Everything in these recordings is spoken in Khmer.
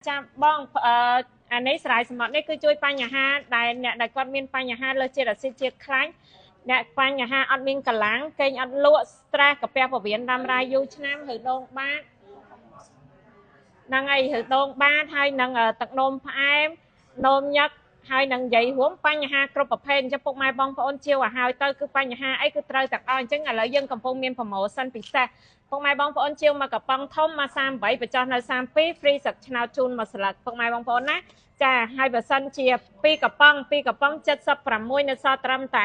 ចាំបងអានេះស្រ័យសមុទ្រនេះគឺជួយបញ្ហាដែលអ្នកដែលគាត់មានបញ្ហាលើជាតិអាស៊ីតជាតិខ្លាញ់អ្នកបញ្ហាអត់មានកម្លាំងគេងអត់លក់ stress កាពះពោះវៀនដាំរ៉ាយយូរឆ្នាំឬដងបាតហ្នឹងហើយឬដងបាតហើយនឹងទឹកនោមផ្អែមនោមញឹកហើយនឹងនិយាយរួមបញ្ហាគ្រប់ប្រភេទអញ្ចឹងពុកម៉ែបងប្អូនជាវឲ្យហើយទៅគឺបញ្ហាអីគឺត្រូវទាំងអស់អញ្ចឹងឥឡូវយើងកំពុងមាន promotion ពិសេសពុកម៉ែបងប្អូនជាវមកកំប៉ុងធំមក38បញ្ចុះនៅ32 free សឹកឆ្នោតជូនមួយស្លឹកពុកម៉ែបងប្អូនណាចាហើយបើសិនជា2កំប៉ុង76នៅសល់ត្រឹមតែ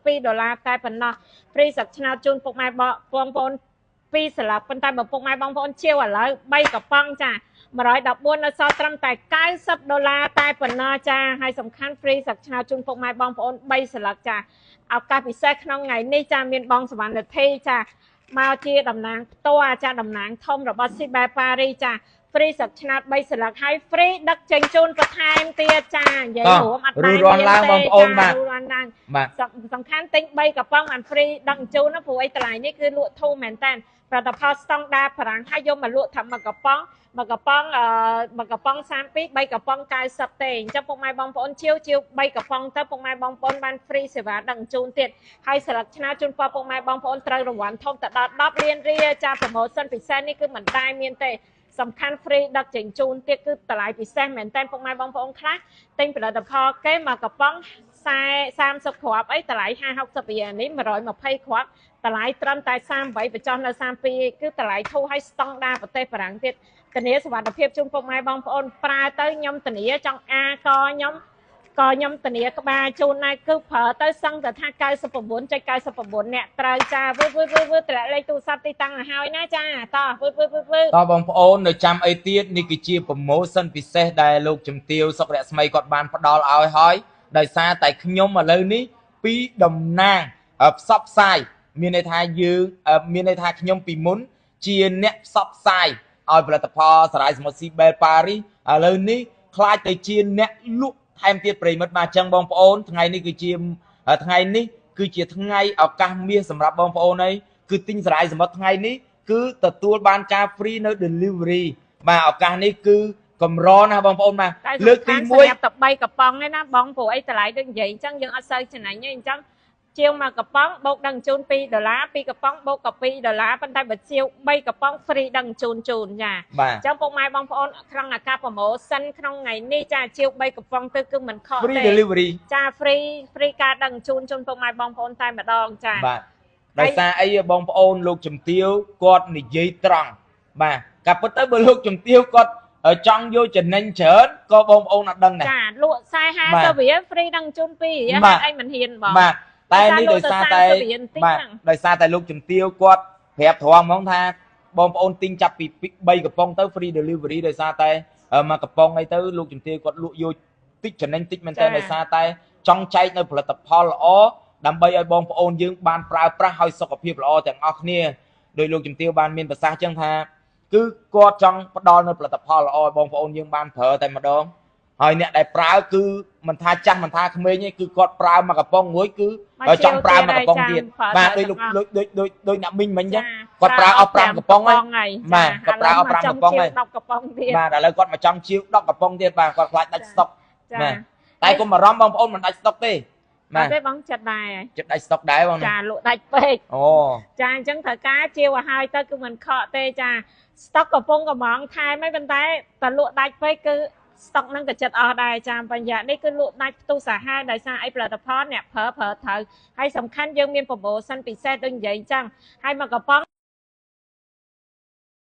$62តែប៉ុណ្ណោះ free សឹកឆ្នោតជូនពុកម៉ែបងប្អូន2ស្លឹកប៉ុន្តែបើពុកម៉ែបងប្អូនជាវឥឡូវ3កំប៉ុងចា114នៅសល់ត្រឹមតែ$90តែប៉ុណ្ណោះចាហើយសំខាន់ free សឹកឆ្នោតជូនពុកម៉ែបងប្អូន3ស្លឹកចាឱកាសពិសេសក្នុងថ្ងៃនេះចាមានបងសវណ្ណធីចាមកជាតំណាងផ្ទាល់ចាតំណាងធំរបស់ Sibe Paris ចា free សឹកឆ្នោត3ស្លឹកហើយ free ដឹកចេញជូនបន្ថែមទៀតចានិយាយរួមអត់តែមានទេបងប្អូនបាទសំខាន់ទិញ3កំប៉ុងបាន free ដឹកជូនព្រោះអីតម្លៃនេះគឺលក់ធូរមែនតើផលិតផលស្តង់ដារប្រាំងហើយយកមកលក់ថាមួយកំប៉ុង32 3កំប៉ុង90ទេអញ្ចឹងពុកម៉ែបងប្អូនជាវ3កំប៉ុងទៅពុកម៉ែបងប្អូនបាន free សេវាដឹកជូនទៀតហើយស្លឹកឆ្នោតជូនពុកម៉ែបងប្អូនត្រូវរង្វាន់ធំទៅដល់10លានរៀលចា promotion ពិសេសនេះគឺមិនតែមានទេសំខាន់ free ដឹកចេញជូនទៀតគឺតម្លៃពិសេសមែនតើពុកម៉ែបងប្អូនខ្លះទិញផលិតផលគេមកកំប៉ុង30គ្រាប់អីតម្លៃ50-60រៀលនេះ120គ្រាប់តម្លៃត្រឹមតែ38បញ្ចុះនៅ32គឺតម្លៃធូរហើយស្តង់ដារប្រទេសបារាំងទៀតធានាសុវត្ថិភាពជូនពុកម៉ែបងប្អូនប្រើទៅខ្ញុំធានាចង់អាកខ្ញុំធានាក្បាលជូនណាគឺប្រើទៅសឹងតែថា99.99អ្នកត្រូវចាវឺតម្លាក់លេខទូរស័ព្ទទីតាំងឲ្យហើយណាចាតោះវឺបងប្អូននៅចាំអីទៀតនេះគឺជា promotion ពិសេសដែលលោកជំទាវសុករស្មីគាត់បានផ្ដល់ឲ្យហើយដោយសារតែខ្ញុំឥឡូវនេះពីតំណាងផ្សព្វផ្សាយមានន័យថាយើងមានន័យថាខ្ញុំពីមុនជាអ្នកផ្សព្វផ្សាយឲ្យផលិតផលសារាយសមុទ្រ Sibe Paris ឥឡូវនេះខ្លាចទៅជាអ្នកលក់ថែមទៀតប្រិមិត្តបាទអញ្ចឹងបងប្អូនថ្ងៃនេះគឺជាថ្ងៃឱកាសមាសសម្រាប់បងប្អូនហើយគឺទិញសារាយសមុទ្រថ្ងៃនេះគឺទទួលបានការ free នៅ delivery បាទឱកាសនេះគឺកម្រណាបងប្អូនបាទលើកទី1សម្រាប់តែ3កំប៉ុងឯណាបងព្រោះអីតម្លៃដូចនិយាយអញ្ចឹងយើងអត់សូវចំណាញ់ទេអញ្ចឹងជាវមកកំប៉ុងបូកដឹងជូន$2 2កំប៉ុងបូកក៏$2ប៉ុន្តែបើជាវ3កំប៉ុង free ដឹងជូនចាអញ្ចឹងពុកម៉ែបងប្អូនក្នុងឱកាស promotion ក្នុងថ្ងៃនេះចាជាវ3កំប៉ុងទៅគឺមិនខុសទេ free delivery ចា free ការដឹងជូនពុកម៉ែបងប្អូនតែម្ដងចាបាទដោយសារអីបងប្អូនលោកជំទាវគាត់និយាយត្រង់បាទកាពិតទៅបើលោកជំទាវគាត់ចង់យកចំណេញច្រើនក៏បងប្អូនអត់ដឹងដែរចាលក់40-50រៀល free ដឹងជូន2រៀលអីមិនហ៊ានបងបាទតែនេះដោយសារតែលោកជំទាវគាត់ប្រាប់ត្រង់ហ្មងថាបងប្អូនទិញចាប់ពី3កំប៉ុងទៅ free delivery ដោយសារតែមកកំប៉ុងអីទៅលោកជំទាវគាត់លក់យកតិចចំណេញតិចមែនតើដោយសារតែចង់ចែកនៅផលិតផលល្អដើម្បីឲ្យបងប្អូនយើងបានប្រើប្រាស់ឲ្យសុខភាពល្អទាំងអស់គ្នាដោយលោកជំទាវបានមានប្រសាសន៍ចឹងថាគឺគាត់ចង់ផ្ដល់នៅផលិតផលល្អឲ្យបងប្អូនយើងបានប្រើតែម្ដងហើយអ្នកដែលប្រើគឺមិនថាចាស់មិនថាក្មេងទេគឺគាត់ប្រើមកកំប៉ុងមួយគឺចង់ប្រើមកកំប៉ុងទៀតបាទដូចអ្នកមីងមិញចឹងគាត់ប្រើអស់5កំប៉ុងហើយបាទគាត់ប្រើអស់5កំប៉ុងហើយ10កំប៉ុងទៀតបាទឥឡូវគាត់មកចង់ជាវ10កំប៉ុងទៀតបាទគាត់ខ្លាចដាច់ស្តុកបាទតែកុំបារម្ភបងប្អូនមិនដាច់ស្តុកទេបាទទេបងចិត្តដែរចិត្តដាច់ស្តុកដែរបងចាលក់ដាច់ពេកអូចាអញ្ចឹងត្រូវការជាវឲ្យហើយទៅគឺមិនខកទេចាស្តុកកំពុងកំងថែមហើយប៉ុន្តែតលក់ដាច់ពេកគឺស្តុកនឹងក៏ចិត្តអស់ដែរចាបញ្ញត្តិនេះគឺលក់ដាច់ផ្ទុះសាហាវដោយសារអីផលិតផលអ្នកប្រើត្រូវហើយសំខាន់យើងមាន promotion ពិសេសដូចនិយាយអញ្ចឹងហើយមកកំប៉ុង